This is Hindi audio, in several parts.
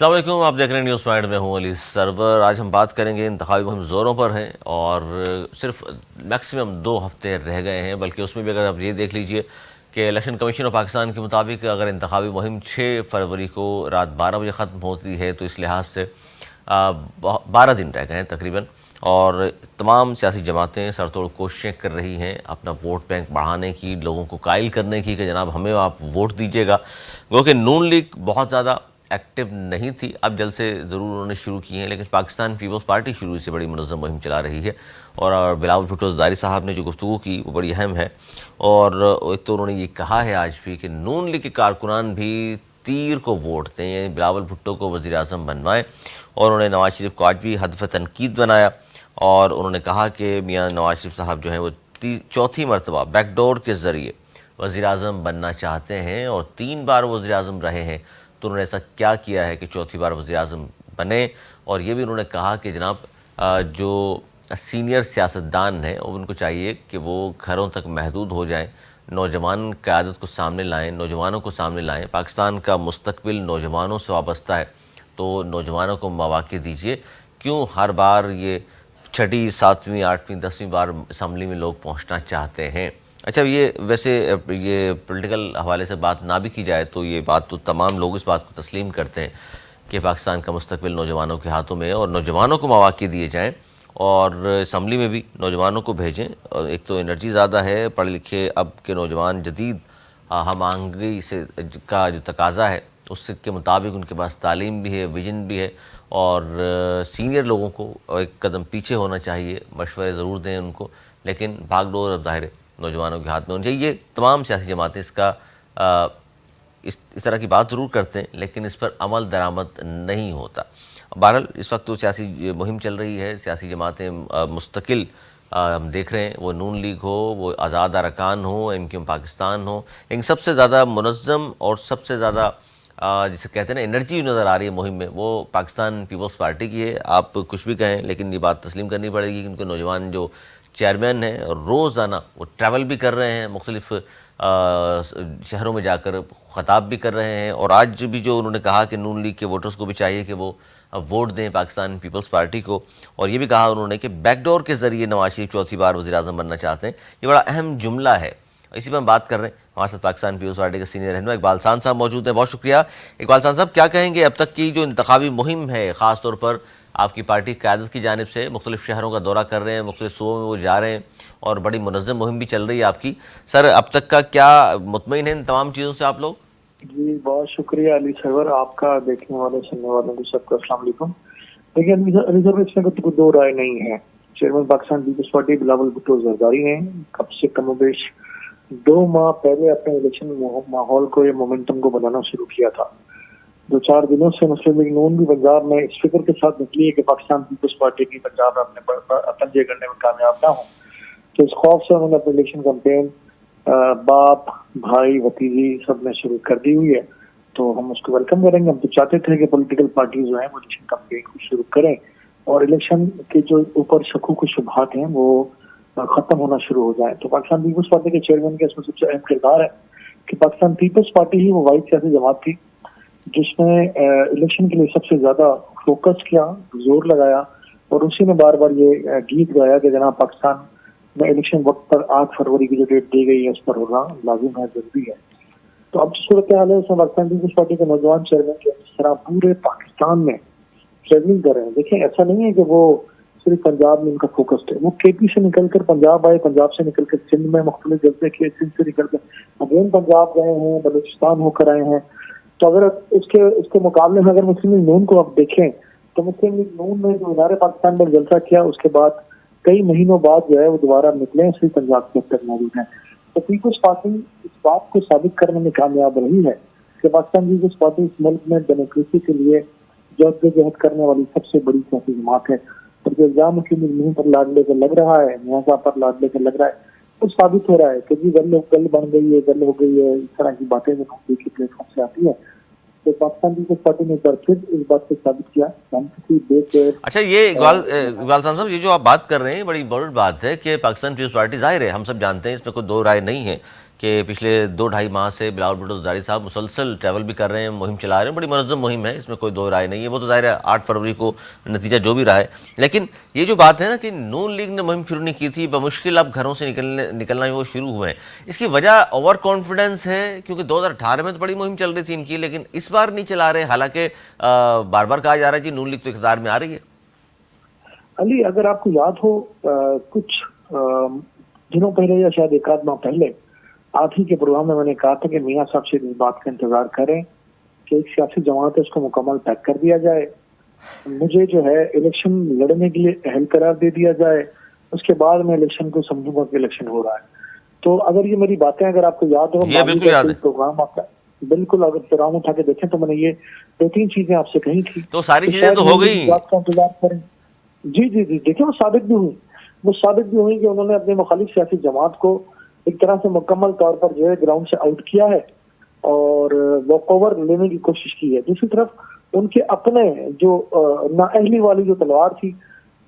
अस्सलाम वालेकुम, आप देख रहे हैं न्यूज़ पॉइंट में हूँ अली सरवर। आज हम बात करेंगे इंतखाबी मुहिम ज़ोरों पर है और सिर्फ मैक्सिमम 2 हफ्ते रह गए हैं, बल्कि उसमें भी अगर आप ये देख लीजिए कि इलेक्शन कमीशन ऑफ पाकिस्तान के मुताबिक अगर इंतखाबी मुहिम 6 फरवरी को रात 12 बजे ख़त्म होती है तो इस लिहाज से 12 दिन रह गए हैं तकरीबन। और तमाम सियासी जमातें सरतोड़ कोशिशें कर रही हैं अपना वोट बैंक बढ़ाने की, लोगों को कायल करने की कि जनाब हमें आप वोट दीजिएगा। गो कि नून लीग बहुत ज़्यादा एक्टिव नहीं थी, अब जल्द से ज़रूर उन्होंने शुरू की हैं, लेकिन पाकिस्तान पीपल्स पार्टी शुरू से बड़ी मुनज़्ज़म मुहिम चला रही है। और बिलावल भुट्टो ज़रदारी साहब ने जो गुफ्तगू की वो बड़ी अहम है। और एक तो उन्होंने ये कहा है आज भी कि नून लीग के कारकुनान भी तीर को वोट दें, यानी बिलावल भुट्टो को वज़ीर आज़म बनवाएँ। और उन्होंने नवाज़ शरीफ को आज भी हदफ तनकीद बनाया और उन्होंने कहा कि मियाँ नवाज़ शरीफ साहब जो हैं वो चौथी मरतबा बैकडोर के ज़रिए वज़ीर आज़म बनना चाहते हैं और 3 बार वज़ीर आज़म रहे हैं, तो उन्होंने ऐसा क्या किया है कि चौथी बार वज़ीर आज़म बने। और ये भी उन्होंने कहा कि जनाब जो सीनियर सियासतदान हैं उनको चाहिए कि वो घरों तक महदूद हो जाएं, नौजवान क़यादत को सामने लाएं, नौजवानों को सामने लाएं। पाकिस्तान का मुस्तकबिल नौजवानों से वाबस्ता है, तो नौजवानों को मौक़े दीजिए। क्यों हर बार ये छठी, 7वीं, 8वीं, 10वीं बार असम्बली में लोग पहुँचना चाहते हैं। अच्छा, ये वैसे ये पॉलिटिकल हवाले से बात ना भी की जाए तो ये बात तो तमाम लोग इस बात को तस्लीम करते हैं कि पाकिस्तान का मुस्तकबिल नौजवानों के हाथों में है और नौजवानों को मौक़े दिए जाएं और असम्बली में भी नौजवानों को भेजें। और एक तो एनर्जी ज़्यादा है, पढ़े लिखे अब के नौजवान जदीद हम आहंगी से का जो तकाज़ा है उसके के मुताबिक उनके पास तालीम भी है, विजन भी है। और सीनियर लोगों को एक कदम पीछे होना चाहिए, मशवरे ज़रूर दें उनको, लेकिन भागडोर अब ज़ाहिर नौजवानों के हाथ में होनी चाहिए। ये तमाम सियासी जमातें इसका इस तरह की बात ज़रूर करते हैं, लेकिन इस पर अमल दरामद नहीं होता। बहरहाल इस वक्त तो सियासी मुहिम चल रही है, सियासी जमातें मुस्तकिल हम देख रहे हैं, वो नून लीग हो, वो आज़ाद अरकान हो, MQM पाकिस्तान हो, लेकिन सबसे ज़्यादा मुनज़्ज़म और सबसे ज़्यादा जिसे कहते हैं ना एनर्जी नज़र आ रही है मुहिम में, वो पाकिस्तान पीपल्स पार्टी की है। आप कुछ भी कहें, लेकिन ये बात तस्लीम करनी पड़ेगी कि उनके नौजवान जो चेयरमैन हैं रोज़ाना वो ट्रैवल भी कर रहे हैं, मुख्तलिफ़ शहरों में जाकर ख़ताब भी कर रहे हैं। और आज भी जो उन्होंने कहा कि नून लीग के वोटर्स को भी चाहिए कि वो वोट दें पाकिस्तान पीपल्स पार्टी को। और ये भी कहा उन्होंने कि बैकडोर के ज़रिए नवाज़ शरीफ चौथी बार वज़ीर आज़म बनना चाहते हैं। ये बड़ा अहम जुमला है, इसी पर हम बात कर रहे हैं। हमारे साथ पाकिस्तान पीपल्स पार्टी के सीनियर रहनुमा इकबाल सांद साहब मौजूद हैं। बहुत शुक्रिया इकबाल सांद साहब, क्या कहेंगे अब तक की जो इंतखाबी मुहिम है, ख़ास तौर पर आपकी पार्टी क़यादत की जानिब से मुख्तलिफ़ शहरों का दौरा कर रहे हैं, मुख्तलिफ़ सूबों में वो जा रहे हैं और बड़ी मुनज़्ज़म मुहिम भी चल रही है आपकी। सर, अब तक का क्या मुतमईन है इन तमाम चीज़ों से आप लोग? जी बहुत शुक्रिया अली सरवर, आपका, देखने वाले सुनने वालों को सबको अस्सलाम वालेकुम। देखिए अली सरवर, इसमें तो कोई दो राय नहीं है। Chairman Pakistan Peoples Party Bilawal Bhutto Zardari ने कब से कम बेश 2 माह पहले अपने इलेक्शन माहौल को, ये मोमेंटम को बनाना शुरू किया था। 2-4 दिनों से मुस्लिम लीग नून भी पंजाब में इस फिक्र के साथ निकली है कि पाकिस्तान पीपल्स पार्टी की पंजाब में अपने पंजे करने में कामयाब ना हो, तो इस खौफ से उन्होंने अपनी इलेक्शन कैंपेन बाप, भाई, भतीजी सब ने शुरू कर दी हुई है। तो हम उसको वेलकम करेंगे। हम तो चाहते थे कि पॉलिटिकल पार्टी जो है वो इलेक्शन कैंपेन को शुरू करें और इलेक्शन के जो ऊपर शकूक शुबहात हैं वो खत्म होना शुरू हो जाए। तो पाकिस्तान पीपल्स पार्टी के चेयरमैन का इसमें सबसे अहम किरदार है कि पाकिस्तान पीपल्स पार्टी ही वो वाहिद सियासी जमात थी जिसने इलेक्शन के लिए सबसे ज्यादा फोकस किया, जोर लगाया और उसी ने बार बार ये गीत गाया कि जनाब पाकिस्तान में इलेक्शन वक्त पर 8 फरवरी की जो डेट दी गई है उस पर होना लाजिम है, जरूरी है। तो अब जो सूरत हाल है उसमें पाकिस्तान पीपल्स पार्टी के नौजवान चेयरमैन के इस तरह पूरे पाकिस्तान में ट्रेवलिंग कर रहे हैं। देखिए, ऐसा नहीं है कि वो सिर्फ पंजाब में उनका फोकस है, वो KP से निकलकर पंजाब आए, पंजाब से निकलकर सिंध में मुख्तलिफ जलसे किए, सिंध से निकलकर अगेन पंजाब गए हैं, बलूचिस्तान होकर आए हैं। तो अगर इसके मुकाबले में अगर मुस्लिम लीग नून को आप देखें तो मुस्लिम लीग नून ने जो इनारे पाकिस्तान में जलसा किया उसके बाद कई महीनों बाद जो है वो दोबारा निकले, सिर्फ पंजाब के तक मौजूद है। तो पीपल्स पार्टी इस बात को साबित करने में कामयाब रही है कि पाकिस्तान पीपल्स पार्टी इस मुल्क में डेमोक्रेसी के लिए जद्दोजहद करने वाली सबसे बड़ी सियासी जमात है। और जो इल्जाम मुस्लिम पर लाडले का लग रहा है, मियां साहब पर लाडले का लग रहा है, तो साबित हो रहा है कि जी गल बन गई है, गल हो गई है, इस तरह की बातें जो प्लेटफॉर्म से आती है। तो पाकिस्तान पीपल्स पार्टी ने फिर इस बात को साबित किया हम किसी देश। अच्छा, ये इकबाल साहब, ये जो आप बात कर रहे हैं बड़ी इम्पोर्टेंट बात है कि पाकिस्तान पीपल्स पार्टी, जाहिर है हम सब जानते हैं, इसमें कोई दो राय नहीं है कि पिछले 2-2.5 माह से बिलावल भुट्टो ज़रदारी साहब मुसलसल ट्रैवल भी कर रहे हैं, मुहिम चला रहे हैं, बड़ी मुनज़्ज़म मुहिम है, इसमें कोई दो राय नहीं है। वो तो ज़ाहिर है 8 फरवरी को नतीजा जो भी रहा है, लेकिन ये जो बात है ना कि नून लीग ने मुहिम शुरू नहीं की थी, बमुश्किल अब घरों से निकलना ही वो शुरू हुए हैं, इसकी वजह ओवर कॉन्फिडेंस है? क्योंकि 2018 में तो बड़ी मुहिम चल रही थी इनकी, लेकिन इस बार नहीं चला रहे, हालांकि बार बार कहा जा रहा है जी नून लीग तो इक़्तिदार में आ रही है। अली, अगर आपको याद हो कुछ दिनों पहले या शायद एक आध माह पहले आप ही के प्रोग्राम में मैंने कहा था कि मियां साहब से इस बात का इंतजार करें कि एक सियासी जमात है उसको मुकम्मल पैक कर दिया जाए, मुझे जो है इलेक्शन लड़ने के लिए अहल करार दे दिया जाए, उसके बाद मैं इलेक्शन को समझूंगा कि इलेक्शन हो रहा है। तो अगर ये मेरी बातें अगर आपको याद हो, बिल्कुल याद है प्रोग्राम आपका, बिल्कुल अगर प्रोग्राम उठा के देखें तो मैंने ये 2-3 चीजें आपसे कही थी। तो सारी चीजें तो हो गई, बात का इंतजार करें। जी जी जी, देखिए वो साबित भी हुई कि उन्होंने अपने मुखालिफ सियासी जमात को एक तरह से मुकम्मल तौर पर जो है ग्राउंड से आउट किया है और वॉक ओवर लेने की कोशिश की है। दूसरी तरफ उनके अपने जो नाअहली वाली जो तलवार थी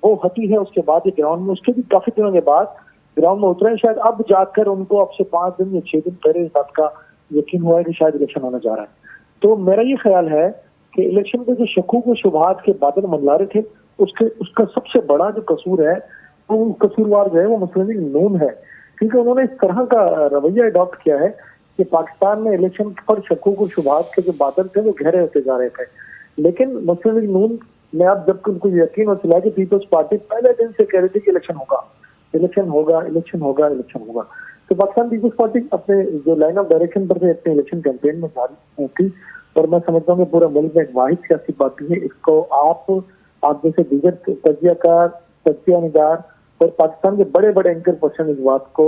वो हटी है, उसके बाद ये ग्राउंड में, उसके भी काफी दिनों के बाद ग्राउंड में उतरे हैं। शायद अब जाकर उनको अब से 5 दिन या 6 दिन पहले इस बात का यकीन हुआ है कि शायद इलेक्शन होने जा रहा है। तो मेरा ये ख्याल है कि इलेक्शन के जो शकूक व शुबहात के बादल मंडला रहे थे, उसका सबसे बड़ा जो कसूर है वो कसूरवार जो है वो मुस्लिम लीग नून है, क्योंकि उन्होंने इस तरह का रवैया अडॉप्ट किया है कि पाकिस्तान में इलेक्शन पर शकूक और शुबहात के जो बादल थे वो गहरे होते जा रहे थे। लेकिन मुस्लिम लीग नून में अब जब उनको यकीन हो चला कि पीपल्स पार्टी पहले दिन से कह रही थी कि इलेक्शन होगा, तो पाकिस्तान पीपल्स पार्टी अपने जो लाइन ऑफ डायरेक्शन पर थे अपने इलेक्शन कैंपेन में जारी थी। और मैं समझता हूँ कि पूरे मुल्क में एक वाहिद सियासी पार्टी है, इसको आप जैसे दीगर तजियाकार, तजियानिगार और पाकिस्तान के बड़े बड़े एंकर पर्सन इस बात को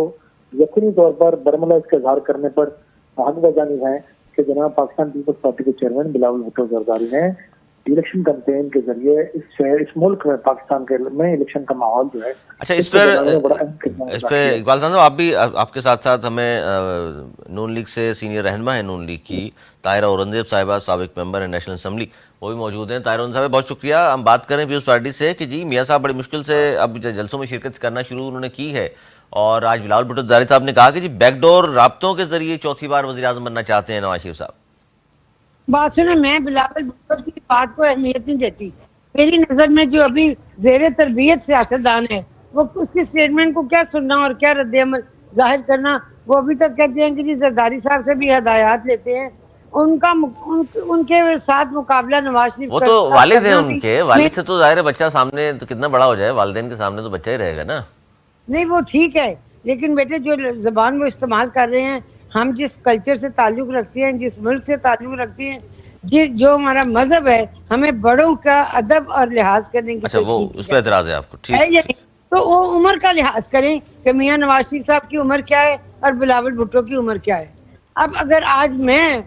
यकीनी तौर पर बरमला इसका इजहार करने पर हक बजानी है कि जनाब पाकिस्तान पीपल्स पार्टी के चेयरमैन बिलावल भुट्टो जरदारी ने इलेक्शन कैंपेन के जरिए इस मुल्क में, पाकिस्तान के में इलेक्शन का माहौल जो है। अच्छा, इस पे इकबाल साहब आप भी, आपके साथ साथ हमें नून लीग से सीनियर रहनुमा है नून लीग की ताहिरा औरंगजेब साहिबा, साबिक मेंबर है नेशनल असेंबली, वो भी मौजूद हैं। ताहिरा साहब बहुत शुक्रिया। हम बात करें पीपल्स पार्टी से कि जी मियाँ साहब बड़ी मुश्किल से अब जलसों में शिरकत करना शुरू उन्होंने की है, और आज बिलावल भुट्टो जरदारी साहब ने कहा कि जी बैकडोर राब्तों के जरिए चौथी बार वज़ीर आज़म बनना चाहते हैं नवाज शरीफ साहब। बात सुने, मैं बिलावल भुट्टो की बात को अहमियत नहीं देती। मेरी नजर में जो अभी जेर तरबियत सियासतदान है वो उसकी स्टेटमेंट को क्या सुनना और क्या रद्द-ए-अमल जाहिर करना, वो अभी तक कहते हैं कि जी जरदारी साहब से भी हदायत लेते हैं। उनके साथ मुकाबला नवाज शरीफ, वो तो वालिद है उनके, वालिद से तो जाहिर है बच्चा सामने तो कितना बड़ा हो जाए, वालिदैन के सामने तो बच्चा ही रहेगा ना। नहीं वो ठीक है, लेकिन बेटे जो जबान वो इस्तेमाल कर रहे हैं, हम जिस कल्चर से ताल्लुक रखते हैं, जिस मुल्क से ताल्लुक रखते हैं, जो हमारा मजहब है, हमें बड़ों का अदब और लिहाज करने की। अच्छा, वो उस पर एतराज है आपको, ठीक है। तो वो उम्र का लिहाज करें कि मियां नवाज शरीफ साहब की उम्र क्या है और बिलावल भुट्टो की उम्र क्या है। अब अगर आज मैं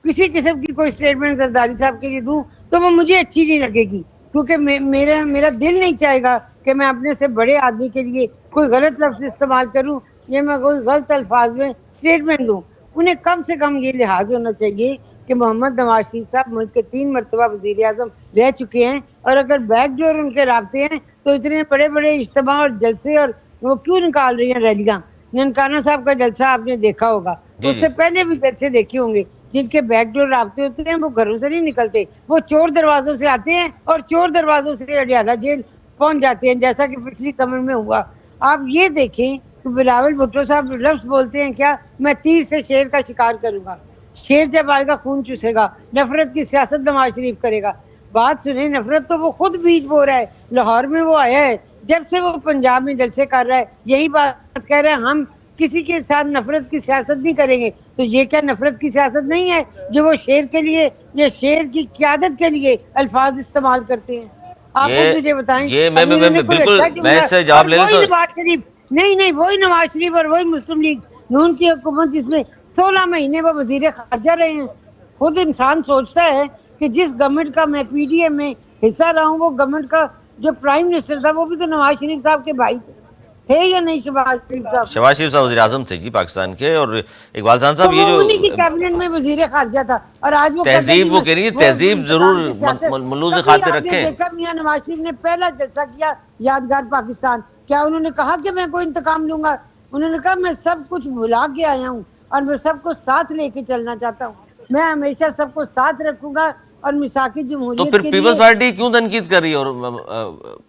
किसी किस्म की कोई स्टेटमेंट जरदारी साहब के लिए दूं तो वो मुझे अच्छी नहीं लगेगी, क्योंकि मेरा दिल नहीं चाहेगा कि मैं अपने से बड़े आदमी के लिए कोई गलत लफ्ज इस्तेमाल करूं या मैं कोई गलत अल्फाज में स्टेटमेंट दूं। उन्हें कम से कम ये लिहाज होना चाहिए कि मोहम्मद नवाज शरीफ साहब मुल्क के 3 मरतबा वज़ीर आज़म रह चुके हैं, और अगर बैकडोर उनके राब्ते हैं तो इतने बड़े बड़े इज्तिमा और जलसे और वो क्यों निकाल रही हैं रैलियां। ननकाना साहब का जलसा आपने देखा होगा, उससे पहले भी जलसे देखे होंगे। जिनके बैकडोर राब्ते होते हैं वो घरों से नहीं निकलते, वो चोर दरवाजों से आते हैं और चोर दरवाजों से अडियाला जेल पहुंच जाते हैं, जैसा कि पिछली कमर में हुआ। आप ये देखें कि बिलावल भुट्टो साहब लफ्ज बोलते हैं क्या, मैं तीर से शेर का शिकार करूंगा, शेर जब आएगा खून चूसेगा, नफरत की सियासत नवाज शरीफ करेगा। बात सुने, नफरत तो वो खुद बीज बो रहा है। लाहौर में वो आया है, जब से वो पंजाब में जलसे कर रहा है यही बात कह रहे हैं, हम किसी के साथ नफरत की सियासत नहीं करेंगे। तो ये क्या नफरत की सियासत नहीं है जो वो शेर के लिए या शेर की क़यादत के लिए अल्फाज इस्तेमाल करते हैं? आप मुझे बताएं। ये मैं बिल्कुल मैं इससे जवाब ले लेता हूं। नवाज शरीफ नहीं, वही नवाज शरीफ और वही मुस्लिम लीग नून की हुकूमत, जिसमें 16 महीने वो वजीर खारजा रहे हैं। खुद इंसान सोचता है कि जिस गवर्नमेंट का मैं पीडीएम में हिस्सा रहा हूँ, वो गवर्नमेंट का जो प्राइम मिनिस्टर था वो भी तो नवाज शरीफ साहब के भाई थे या नहीं? शहबाज शरीफ साहब वज़ीर आज़म थे जी पाकिस्तान के। और इकबाल साहब तो ये जो उन्हीं की कैबिनेट में वजीर खारजा था, और आज वो तहजीब, वो कह रही है तहजीब जरूर मलूज़ खाते रखें। देखा मियां नवाज शरीफ ने पहला जलसा किया यादगार पाकिस्तान, क्या उन्होंने कहा कि मैं कोई इंतकाम लूंगा? उन्होंने कहा मैं सब कुछ भुला के आया हूँ और मैं सबको साथ लेके चलना चाहता हूँ, मैं हमेशा सबको साथ रखूंगा और मिसाकी तो जमहूरियत फिर के पीपल्स लिए। पार्टी क्यों तनकीद कर रही है? और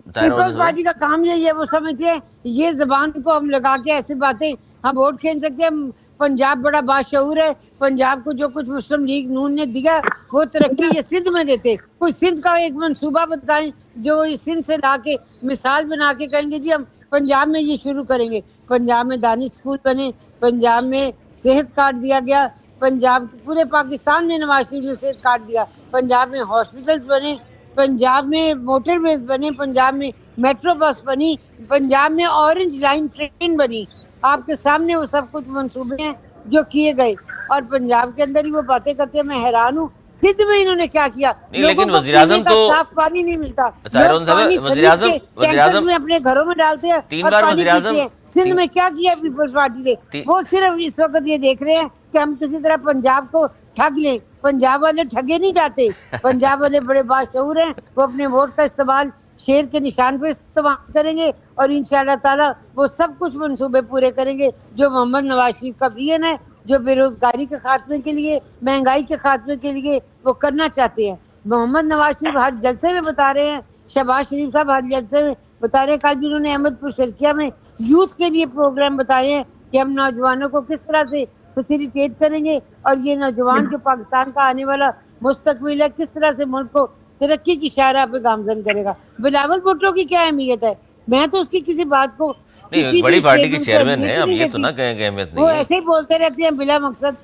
पीपल्स पार्टी का काम यही है, वो समझते हैं ये जबान को हम लगा के ऐसी बातें हम वोट खेल सकते हैं। पंजाब बड़ा बाशऊर है, पंजाब को जो कुछ मुस्लिम लीग नून ने दिया वो तरक्की ये सिंध में देते। कोई सिंध का एक मंसूबा बताएं जो इस सिंध से ला के मिसाल बना के कहेंगे जी हम पंजाब में ये शुरू करेंगे। पंजाब में दानिश स्कूल बने, पंजाब में सेहत कार्ड दिया गया, पंजाब पूरे पाकिस्तान में नवाज शरीफ ने सेहत कार्ड दिया, पंजाब में हॉस्पिटल्स बने, पंजाब में मोटरवेज बने, पंजाब में मेट्रो बस बनी, पंजाब में ऑरेंज लाइन ट्रेन बनी। आपके सामने वो सब कुछ मंसूबे हैं जो किए गए और पंजाब के अंदर ही वो बातें करते हैं। मैं हैरान हूँ सिंध में इन्होंने क्या किया। नहीं, लेकिन वज़ीर-ए-आज़म तो साफ पानी नहीं मिलता, ताहिर साहब, वज़ीर-ए-आज़म में अपने घरों में डालते हैं 3 और बार पानी वज़ीर-ए-आज़म पीते हैं। सिंध में क्या किया पीपल्स पार्टी ने? वो सिर्फ इस वक्त ये देख रहे हैं कि हम किसी तरह पंजाब को ठग लें। पंजाब वाले ठगे नहीं जाते, पंजाब वाले बड़े बाशऊर हैं, वो अपने वोट का इस्तेमाल शेर के निशान पर इस्तेमाल करेंगे और इंशाअल्लाह ताला वो सब कुछ मंसूबे पूरे करेंगे जो मोहम्मद नवाज शरीफ का विजन है, जो बेरोजगारी के खात्मे के लिए, महंगाई के खात्मे के लिए वो करना चाहते हैं। मोहम्मद नवाज शरीफ हर जलसे में बता रहे हैं, शहबाज शरीफ साहब हर जलसे में बता रहे हैं, कल भी उन्होंने अहमदपुर शर्किया में यूथ के लिए प्रोग्राम बताए हैं कि हम नौजवानों को किस तरह से फैसिलिटेट करेंगे और ये नौजवान जो पाकिस्तान का आने वाला मुस्तकबिल है किस तरह से मुल्क को तरक्की की शाहराह पे गामजन करेगा। बिलावल भुट्टो की क्या अहमियत है? मैं तो उसकी किसी बात को नहीं, बड़ी पार्टी के चेयरमैन है, अब ये तो ना कहें कि अहमियत नहीं वो है। ऐसे ही बोलते रहते हैं बिला मकसद।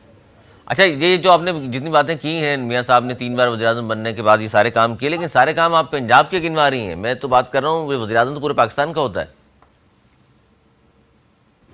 अच्छा, ये जो आपने जितनी बातें की हैं, मियाँ साहब ने 3 बार वज़ीर-ए-आज़म बनने के बाद ये सारे काम किए, लेकिन सारे काम आप पंजाब के गिनवा रही हैं। मैं तो बात कर रहा हूँ वज़ीर-ए-आज़म तो पूरे पाकिस्तान का होता है।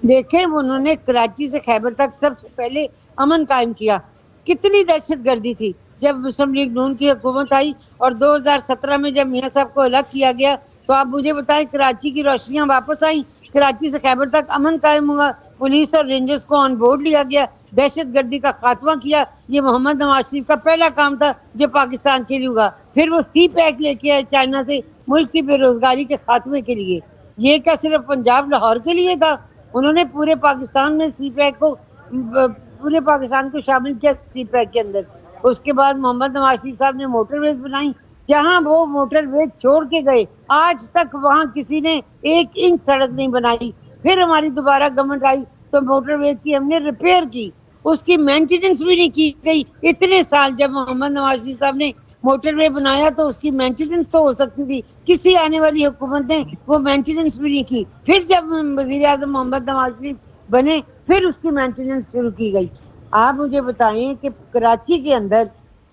देखें उन्होंने कराची से खैबर तक सबसे पहले अमन कायम किया। कितनी दहशतगर्दी थी जब मुस्लिम लीग नून की हुकूमत आई और 2017 में जब मियाँ साहब को अलग किया गया तो आप मुझे बताएं कराची की रोशनियां वापस आई, कराची से खैबर तक अमन कायम हुआ, पुलिस और रेंजर्स को ऑन बोर्ड लिया गया, दहशतगर्दी का खात्मा किया। ये मोहम्मद नवाज शरीफ का पहला काम था जो पाकिस्तान के लिए हुआ। फिर वो सी पैक लेके आए चाइना से मुल्क की बेरोजगारी के खात्मे के लिए। ये क्या सिर्फ पंजाब लाहौर के लिए था? उन्होंने पूरे पाकिस्तान में सी पैक को पूरे पाकिस्तान को शामिल किया सी पैक के अंदर। उसके बाद मोहम्मद नवाज शरीफ साहब ने मोटरवेज बनाई, जहां वो मोटरवेज छोड़ के गए आज तक वहां किसी ने 1 इंच सड़क नहीं बनाई। फिर हमारी दोबारा गवर्नमेंट आई तो मोटरवेज की हमने रिपेयर की, उसकी मेंटेनेंस भी नहीं की गई। इतने साल जब मोहम्मद नवाज शरीफ साहब ने मोटरवे बनाया तो उसकी मेंटेनेंस तो हो सकती थी, किसी आने वाली हुकूमत ने वो मेंटेनेंस भी नहीं की। फिर जब वज़ीर-ए-आज़म मोहम्मद नवाज शरीफ बने फिर उसकी मेंटेनेंस शुरू की गई। आप मुझे बताएं कि कराची के अंदर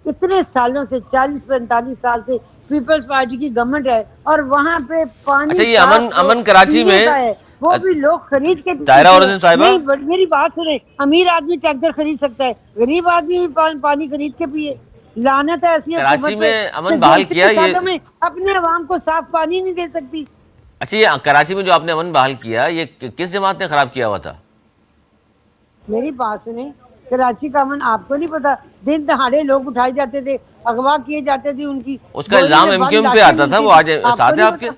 कितने सालों से 40-45 साल से पीपल्स पार्टी की गवर्नमेंट है और वहाँ पे पानी। अच्छा, ये अमन कराची में वो भी लोग खरीद के ताहिरा और साहिबा, मेरी बात सुने, अमीर आदमी टैंकर खरीद सकता है, गरीब आदमी भी पानी खरीद के पिए। लानत है ऐसी कराची में अमन बहाल किया, ये में अपने अवाम को साफ पानी नहीं दे सकती। अच्छा, ये कराची में जो आपने अमन बहाल किया ये किस जमात ने खराब किया हुआ था? मेरी बात सुने, कराची का अमन आपको नहीं पता? दिन दहाड़े लोग उठाए जाते थे, अगवा किए जाते थे, उनकी उसका इल्जाम एमक्यूएम पे आता था, वो आज साथ है आपके।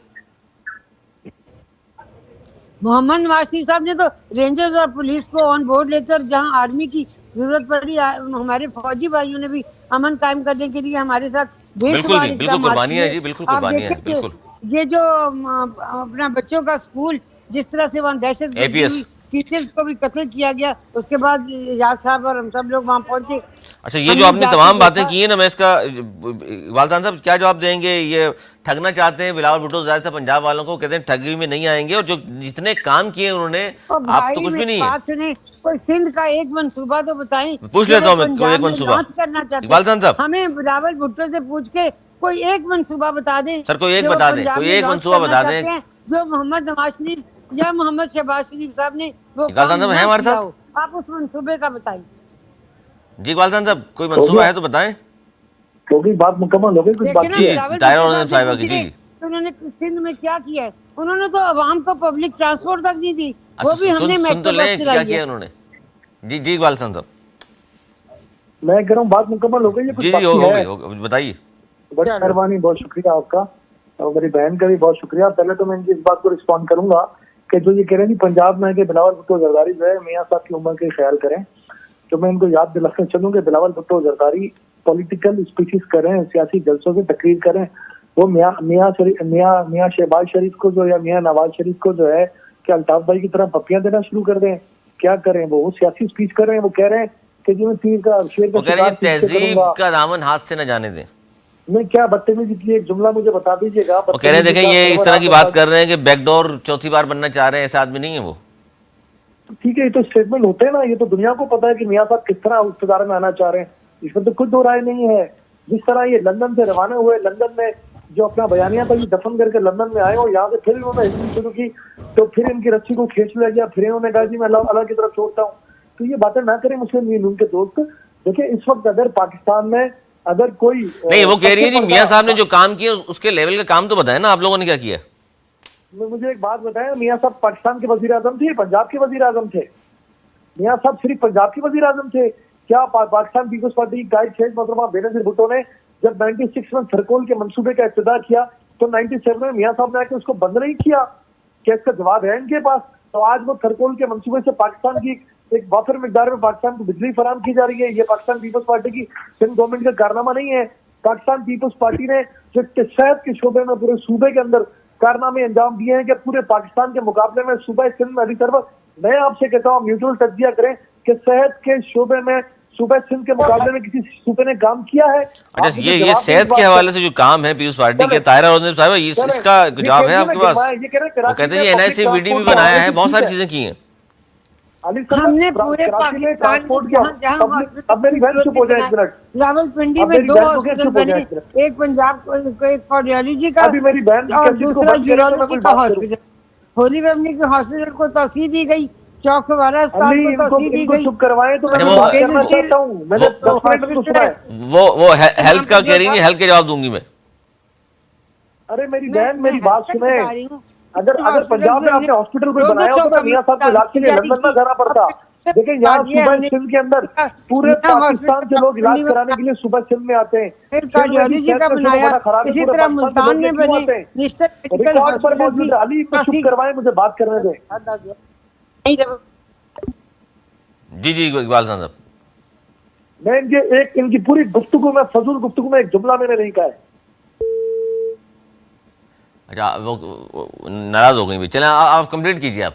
मोहम्मद नवाज शरीफ साहब ने तो रेंजर्स और पुलिस को ऑन बोर्ड लेकर जहां आर्मी की जरूरत पड़ी हमारे फौजी भाइयों ने भी अमन कायम करने के लिए हमारे साथ बिल्कुल कुर्बानी है जी, बिल्कुल कुर्बानी है। बिल्कुल ये जो अपना बच्चों का स्कूल जिस तरह से वहाँ दहशत टीचर्स को भी कत्ल किया गया, उसके बाद याद साहब और हम सब लोग वहाँ पहुंचे। अच्छा, ये जो आपने तमाम बातें की है ना, मैं इसका वालदान साहब क्या जवाब देंगे? ये ठगना चाहते हैं बिलावल भुट्टो ज़ाहिर था पंजाब वालों को, कहते हैं ठगी में नहीं आएंगे और जो जितने काम किए उन्होंने आप तो कुछ भी नहीं है। कोई सिंध का एक मंसूबा तो बताएं, पूछ लेता हूँ मैं कोई एक मंसूबा करना चाहते हैं। हमें बिलावल भुट्टो से पूछ के कोई एक मंसूबा बता दें सर, कोई एक बता दें, कोई एक मंसूबा बता दें जो मोहम्मद नवाज शरीफ या मोहम्मद शहबाज शरीफ साहब ने वो है हमारे साथ, आप उस मंसूबे का बताएं। जी वालदान साहब, कोई मंसूबा है तो बताएं। क्योंकि बात मुकम्मल हो गई, कुछ बात जी ताहिरा और साहिबा की। जी उन्होंने सिंध में क्या किया है? उन्होंने तो अवाम को पब्लिक ट्रांसपोर्ट तक नहीं दी, वो भी हमने मेट्रो बस चलाई है। क्या किया उन्होंने? जी वालदान साहब, मैं कह रहा हूँ बात मुकम्मल हो गई है, जी हो गई, बताइए। बड़ी मेहरबानी, बहुत शुक्रिया आपका और मेरी बहन का भी बहुत शुक्रिया। पहले तो मैं इनकी इस बात को रिस्पॉन्ड करूंगा कि जो ये कह रहे हैं कि पंजाब में कि बिलावल भुट्टो जरदारी जो है मियाँ साहब की उम्र के ख्याल करें, तो मैं इनको याद दिलाकर चलूँ कि बिलावल भुट्टो जरदारी पॉलिटिकल स्पीचेस करें, सियासी जलसों की तकरीर करें, वो मियाँ शहबाज शरीफ को जो या मियाँ नवाज शरीफ को जो है कि अल्ताफ भाई की तरह पप्पियां देना शुरू कर दें, क्या करें? वो सियासी स्पीच कर रहे हैं, वो कह रहे हैं कि जी मैं तीर का शेर का शिकार तहजीब का दामन हाथ से न जाने दें। मैं क्या बदतमीजी की एक जुमला मुझे बता दीजिएगा। वो कह रहे हैं देखें ये इस तरह की बात कर रहे हैं कि बैकडोर चौथी बार बनना चाह रहे हैं, ऐसा आदमी नहीं है वो। ठीक है, ये तो स्टेटमेंट होते हैं ना, ये तो दुनिया को पता है कि मियाँ साहब किस तरह इक़्तिदार में आना चाह रहे हैं, इसमें तो कुछ दो राय नहीं है। जिस तरह ये लंदन से रवाना हुए, लंदन में जो अपना बयानिया था ये दफन करके लंदन में आए और यहाँ से फिर इन्होंने हिंदी शुरू की, तो फिर इनकी रस्सी को खींच लिया गया, फिर इन्होंने कहा जी मैं अल्लाह की तरफ छोड़ता हूँ। तो ये बातें ना करें मुस्लिम लीग उनके दोस्त। देखिए इस वक्त अगर पाकिस्तान में अगर कोई नहीं, वो कह रही है जी मियाँ साहब ने जो काम किया उसके लेवल का काम तो बताए ना, आप लोगों ने क्या किया? मुझे एक बात बताएं, मियाँ साहब पाकिस्तान के वजीर आजम थे, पंजाब के वजीर आजम थे? मियाँ साहब सिर्फ पंजाब के वजीर आजम थे क्या? पाकिस्तान पीपल्स पार्टी की कायद शेख मोहतरमा बेनजीर भुट्टो ने जब 96 में थरकोल के मंसूबे का इब्तिदा किया तो 97 में मियाँ साहब ने आके उसको बंद नहीं किया? क्या इसका जवाब है इनके पास? तो आज वो थरकोल के मंसूबे से पाकिस्तान की एक वाफिर मिकदार में पाकिस्तान को बिजली फराम की जा रही है। ये पाकिस्तान पीपल्स पार्टी की सिंध गवर्नमेंट का कारनामा नहीं है। पाकिस्तान पीपल्स पार्टी ने जो सेहत के शोबे में पूरे सूबे के अंदर कारनामे अंजाम दिए हैं कि पूरे पाकिस्तान के मुकाबले में सूबा सिंध में अली सरवर, मैं आपसे कहता हूँ म्यूचुअल तज्जिया करें कि सेहत के शोबे में सूबा सिंध के मुकाबले में किसी सूबे ने काम किया है? अच्छा, ये सेहत के हवाले से जो काम है पीपल्स पार्टी के ताहिरा रोज़न साहब, इसका जवाब है आपके पास? वो कहते हैं NICVD भी बनाया है, बहुत सारी चीजें की हैं। हमने पूरे पाकिस्तान में अब मेरी बहन चुप हो जाए एक मिनट, रावलपिंडी में 2 हॉस्पिटल बने, एक पंजाब को एक कार्डियोलॉजी का अभी मेरी बहन और दूसरा यूरोलॉजी का हॉस्पिटल। होली फैमिली के हॉस्पिटल को तोसी दी गई, चौक वाला अस्पताल को तोसी दी गई। चुप करवाएं तो मैं बात करना चाहता हूं। मैंने 10 मिनट तो सुना है। वो हेल्थ का कह रही है, हेल्थ के जवाब दूंगी मैं। अरे मेरी बहन मेरी बात सुने, अगर पंजाब में आपने हॉस्पिटल कोई बनाया होता ना मियाँ साहब को इलाज के लिए लंदन में जाना पड़ता। देखिए यहाँ सूबा सिंध के अंदर पूरे पाकिस्तान से लोग इलाज कराने के लिए सूबा सिंध में आते हैं। फिर कार्डियोलॉजी का बनाया, इसी तरह मुल्तान में बने रिकॉर्ड पर मौजूद है। अली को चुप करवाएं, मुझे बात करने दें। जी इकबाल साहब, मैं इनकी पूरी गुफ्तगू में फजूल गुफ्तगू में एक जुमला मैंने नहीं कहा है। अच्छा, वो नाराज हो गई। चलें आप कंप्लीट कीजिए आप।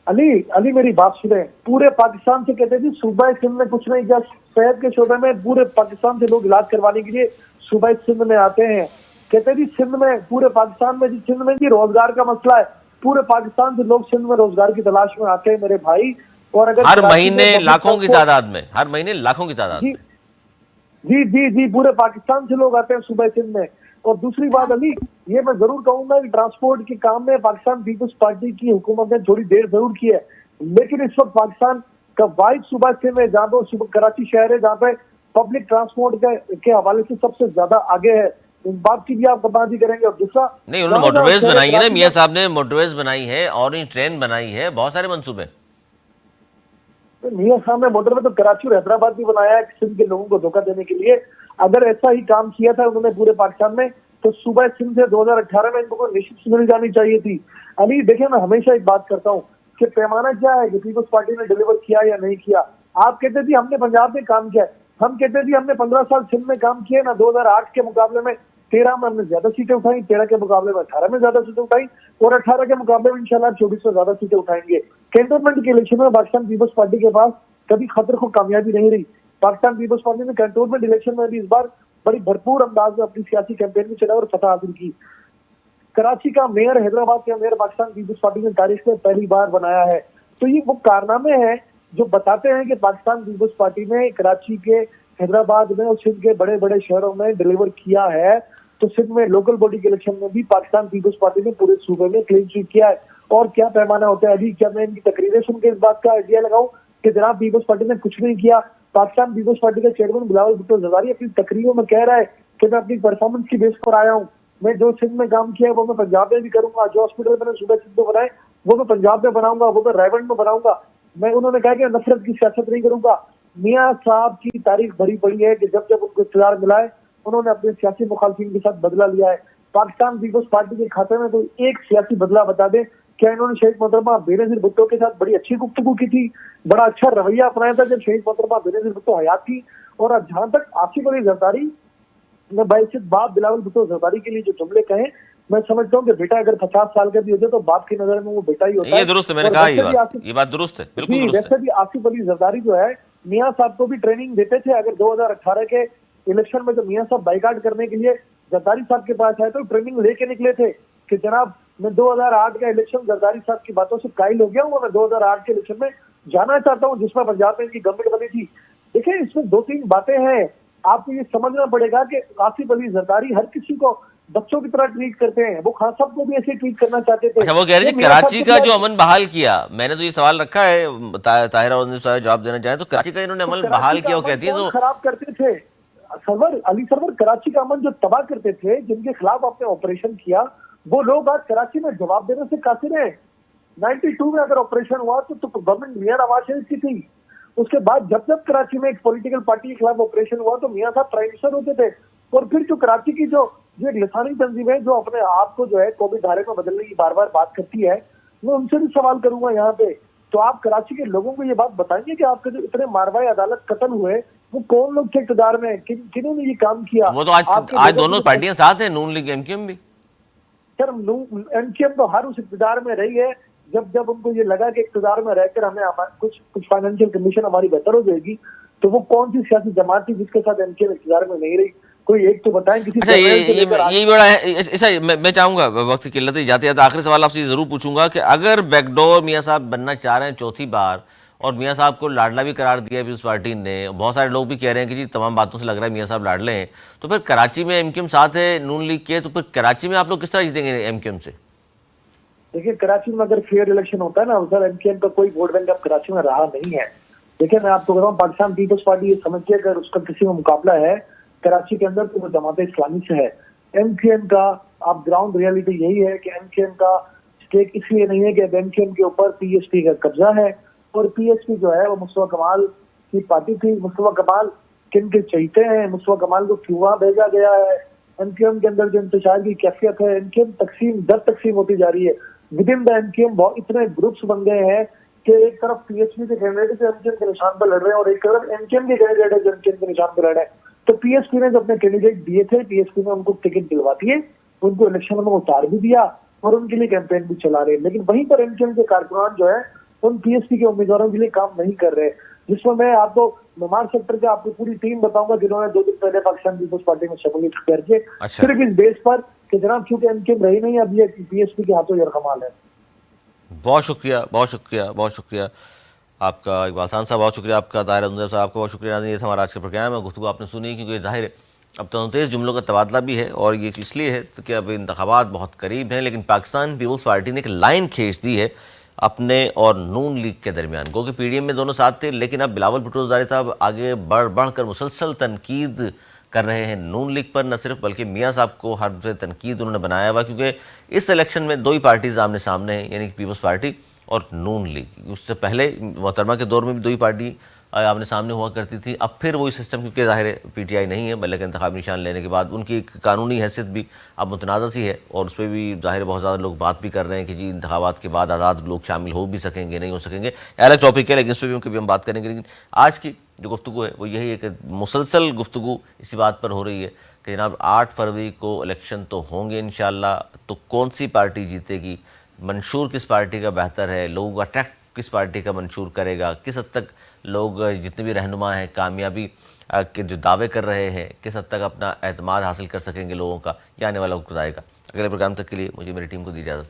अली मेरी बात सुने, पूरे पाकिस्तान से कहते हैं सूबा सिंध में कुछ नहीं किया। सेहत के शोबे में पूरे पाकिस्तान से लोग इलाज करवाने के लिए सूबा सिंध में आते हैं। कहते हैं सिंध में, पूरे पाकिस्तान में सिंध में रोजगार का मसला है, पूरे पाकिस्तान से लोग सिंध में रोजगार की तलाश में आते हैं मेरे भाई। और अगर हर महीने लाखों की तादाद में, हर महीने लाखों की तादाद में, जी पूरे पाकिस्तान से लोग आते हैं सूबा सिंध में। और दूसरी बात अली, ये मैं जरूर कहूंगा कि ट्रांसपोर्ट के काम में पाकिस्तान पीपल्स पार्टी की हुकूमत ने थोड़ी देर जरूर की है, लेकिन इस वक्त पाकिस्तान का वाइड सूबा सिंध में, जहाँ पर कराची शहर है, जहाँ पे पब्लिक ट्रांसपोर्ट के हवाले से सबसे ज्यादा आगे है। इस बात की भी आप कबादी करेंगे। और दूसरा, नहीं, उन्होंने मोटरवेज बनाई है ना, मियाँ साहब ने मोटरवेज बनाई है, ऑरेंज ट्रेन बनाई है, बहुत सारे मंसूबे। मियाँ साहब ने मोटरवे तो कराची और हैदराबाद भी बनाया है सिंध के लोगों को धोखा देने के लिए। अगर ऐसा ही काम किया था उन्होंने पूरे पाकिस्तान में, तो सूबा सिंध से 2018 में इनको निश्चित मिल जानी चाहिए थी। अली देखिए, मैं हमेशा एक बात करता हूँ कि पैमाना क्या है कि पीपल्स पार्टी ने डिलीवर किया या नहीं किया। आप कहते थे हमने पंजाब में काम किया, हम कहते थे हमने 15 साल सिंध में काम किया ना। 2008 के मुकाबले में 13 में हमने ज्यादा सीटें उठाई, 13 के मुकाबले में 18 में ज्यादा सीटें उठाई, और 18 के मुकाबले में इंशाल्लाह 24 में ज्यादा सीटें उठाएंगे। कैंटोनमेंट के इलेक्शन में पाकिस्तान पीपल्स पार्टी के पास कभी खतर को कामयाबी नहीं रही। पाकिस्तान पीपल्स पार्टी ने कैंटोनमेंट इलेक्शन में भी इस बार बड़ी भरपूर अंदाज में अपनी सियासी कैंपेन में चला और फतह हासिल की। कराची का मेयर, हैदराबाद का मेयर पाकिस्तान पीपल्स पार्टी ने तारीख में पहली बार बनाया है। तो ये वो कारनामे हैं जो बताते हैं कि पाकिस्तान पीपल्स पार्टी ने कराची के, हैदराबाद में और सिंध के बड़े बड़े शहरों में डिलीवर किया है। तो सिंध में लोकल बॉडी के इलेक्शन में भी पाकिस्तान पीपल्स पार्टी ने पूरे सूबे में क्लीन स्वीप किया है। और क्या पैमाना होता है अभी, क्या मैं इनकी तकरीरें सुन के इस बात का आइडिया लगाऊं कि जनाब पीपल्स पार्टी ने कुछ नहीं किया? पाकिस्तान पीपल्स पार्टी का चेयरमैन बिलावल भुट्टो जरदारी अपनी तकरीरों में कह रहा है कि मैं अपनी परफॉर्मेंस की बेस पर आया हूँ, मैं जो सिंध में काम किया है वो मैं पंजाब में भी करूंगा, जो हॉस्पिटल मैंने सूबा सिंध में बनाए वो मैं पंजाब में बनाऊंगा, वो मैं रायवंड में बनाऊंगा। मैं, उन्होंने कहा कि नफरत की सियासत नहीं करूंगा। मियाँ साहब की तारीख भरी पड़ी है कि जब जब उनको इख्तियार मिला है उन्होंने अपने सियासी मुखालफिन के साथ बदला लिया है। पाकिस्तान पीपल्स पार्टी के खाते में कोई एक सियासी बदला बता दे क्या इन्होंने शहीद मोहतरमा बेनजीर भुट्टो के साथ बड़ी अच्छी गुफ्तगू की थी, बड़ा अच्छा रवैया अपनाया था जब शहीद मोहतरमा बेनजीर भुट्टो हयात थी? और अब जहां तक आसिफ अली जरदारी ने बाइज्जत बाप बिलावल भुट्टो जरदारी के लिए जो जुमले कहे, मैं समझता हूँ कि बेटा अगर 50 साल का भी हो जाए तो बाप की नजर में वो बेटा ही होता है। ये दुरुस्त है, मैंने कहा ये बात दुरुस्त है, बिल्कुल दुरुस्त है। वैसे भी आसिफ अली जरदारी जो है मियां साहब को भी ट्रेनिंग देते थे। अगर 2018 के इलेक्शन में जब मियां साहब बाइकाट करने के लिए जरदारी साहब के पास आए तो ट्रेनिंग लेके निकले थे कि जनाब मैं 2008 का इलेक्शन जरदारी साहब की बातों से कायल हो गया हूँ, मैं 2008 के इलेक्शन में जाना चाहता हूँ जिसमें पंजाब में इनकी गवर्नमेंट बनी थी। देखिए इसमें 2-3 बातें हैं, आपको ये समझना पड़ेगा कि आसिफ अली जरदारी हर किसी को बच्चों की तरह ट्रीट करते हैं, वो खान साहब को भी ऐसे ट्रीट करना चाहते थे। अच्छा, वो कह रहे थे कराची का जो अमन बहाल किया, मैंने तो ये सवाल रखा है, ताहिरा जवाब देना चाहे तो कराची का इन्होंने अमन बहाल किया, वो कहती है तो खराब करते थे अली सरवर, कराची का अमन जो तबाह करते थे, जिनके खिलाफ आपने ऑपरेशन किया, वो लोग आज कराची में जवाब देने से कासिर हैं। 92 में अगर ऑपरेशन हुआ तो गवर्नमेंट मियां नवाज शरीफ की थी। उसके बाद जब जब कराची में एक पॉलिटिकल पार्टी के खिलाफ ऑपरेशन हुआ तो मियां साहब प्राइम मिनिस्टर होते थे। और फिर जो कराची की जो एक लिसानी तंजीम है जो अपने आप को जो है कोविड धारे में बदलने की बार बार बात करती है, मैं उनसे भी सवाल करूंगा यहाँ पे, तो आप कराची के लोगों को ये बात बताएंगे कि आपके जो इतने मारवाई अदालत कत्ल हुए वो कौन लोग थे इक़्तिदार में, किन्होंने ये काम किया? वो तो आज दोनों पार्टियां साथ हैं, नून लीग एमक्यूएम भी। सर एमक्यूएम तो हर उस इक़्तिदार में रही है जब उनको ये लगा कि इक़्तिदार में रहकर हमें कुछ फाइनेंशियल कंडीशन हमारी बेहतर हो जाएगी, तो वो कौन सी सियासी जमात थी जिसके साथ एमक्यूएम इक़्तिदार में नहीं रही? कोई एक तो बताएं किसी। अच्छा, ये बड़ा है ऐसा। मैं चाहूंगा, वक्त की किल्लत जाते जाते आखिरी सवाल आपसे जरूर पूछूंगा कि अगर बैकडोर मियां साहब बनना चाह रहे हैं चौथी बार, और मियां साहब को लाडला भी करार दिया पीपल्स पार्टी ने, बहुत सारे लोग भी कह रहे हैं कि जी तमाम बातों से लग रहा है मियां साहब लाडले हैं, तो फिर कराची में एमक्यूएम साथ है नून लीग के, तो फिर कराची में आप लोग किस तरह जीतेंगे एमक्यूएम से? देखिए कराची में अगर फेयर इलेक्शन होता है ना सर, एमक्यूएम का कोई वोट बैंक अब कराची में रहा नहीं है। देखिए मैं आपको बताऊँ, पाकिस्तान पीपल्स पार्टी ये समझिए अगर उसका किसी में मुकाबला है कराची के अंदर तो वो जमात इस्लामी से है। एमक्यूएम का आप ग्राउंड रियलिटी यही है कि एमक्यूएम का स्टेक इसलिए नहीं है कि एमक्यूएम के ऊपर पीएसपी का कब्जा है, और पीएसपी जो है वो मुस्तफा कमाल की पार्टी थी। मुस्तफा कमाल किन के चहीते हैं, मुस्तफा कमाल को क्यों वहां भेजा गया है? एमक्यूएम के अंदर जो इंतशार की कैफियत है, एमक्यूएम तकसीम दर तकसीम होती जा रही है। विद इन द एमक्यूएम बहुत इतने ग्रुप्स बन गए हैं कि एक तरफ पीएसपी के कैंडिडेट एमक्यूएम के निशान पर लड़ रहे हैं और एक तरफ एमक्यूएम के कैंडिडेट एमक्यूएम के निशान पर लड़ रहे हैं। तो पीएसपी ने जो अपने कैंडिडेट दिए थे, पीएसपी ने उनको टिकट दिलवा दिए, उनको इलेक्शन में उतार भी दिया और उनके लिए कैंपेन भी चला रहे हैं। लेकिन वहीं पर एमक्यूएम के कारकुनान जो है उन पीएसपी के उम्मीदवारों के लिए काम नहीं कर रहे, जिसमें मैं आपको मेमार सेक्टर के आपको पूरी टीम बताऊंगा जिन्होंने 2 दिन पहले पाकिस्तान पीपल्स पार्टी में शमूलियत करके सिर्फ इस बेस पर कि जनाब चूंकि एमक्यूएम रही नहीं, अब ये पीएसपी के हाथों यरकमाल है। बहुत शुक्रिया, बहुत शुक्रिया, बहुत शुक्रिया आपका इकबाल खान साहब, बहुत शुक्रिया आपका ताहिरा साहब, आपका बहुत शुक्रिया। ये था हमारा आज का प्रोग्राम है। गुफ्तगू आपने सुनी क्योंकि जाहिर है अब तनतेज़ जुमलों का तबादला भी है, और ये इसलिए है कि अब इंतखाबात बहुत करीब हैं, लेकिन पाकिस्तान पीपल्स पार्टी ने एक लाइन खींच दी है अपने और नून लीग के दरमियान, क्योंकि पीडीएम में दोनों साथ थे, लेकिन अब बिलावल भुट्टो ज़रदारी साहब आगे बढ़ कर मुसलसल तनकीद कर रहे हैं नून लीग पर, न सिर्फ बल्कि मियां साहब को हर से तनकीद उन्होंने बनाया हुआ, क्योंकि इस इलेक्शन में 2 ही पार्टीज आमने सामने हैं, यानी कि पीपल्स पार्टी और नून लीग। उससे पहले मोहतरमा के दौर में भी 2 ही पार्टी आमने सामने हुआ करती थी। अब फिर वही सिस्टम, क्योंकि ज़ाहिर है पीटीआई नहीं है, बल्कि इंतखाबी निशान लेने के बाद उनकी एक कानूनी हैसियत भी अब मुतनाज़ सी है, और उस पर भी ज़ाहिर बहुत ज़्यादा लोग बात भी कर रहे हैं कि जी इंतखाबात के बाद आज़ाद लोग शामिल हो भी सकेंगे, नहीं हो सकेंगे, अलग टॉपिक है, लेकिन इस पर भी हम बात करेंगे। लेकिन आज की जो गुफ्तगू है वो यही है कि मुसलसल गुफ्तगू इसी बात पर हो रही है कि जनाब 8 फरवरी को इलेक्शन तो होंगे इंशाअल्लाह, तो कौन सी पार्टी जीतेगी, मंशूर किस पार्टी का बेहतर है, लोगों का अट्रैक्ट किस पार्टी का मंशूर करेगा, किस हद तक लोग जितने भी रहनुमा हैं कामयाबी के जो दावे कर रहे हैं, किस हद तक अपना एतमाद हासिल कर सकेंगे लोगों का, यह आने वाला वक्त बताएगा। अगले प्रोग्राम तक के लिए मुझे मेरी टीम को दी इजाज़त।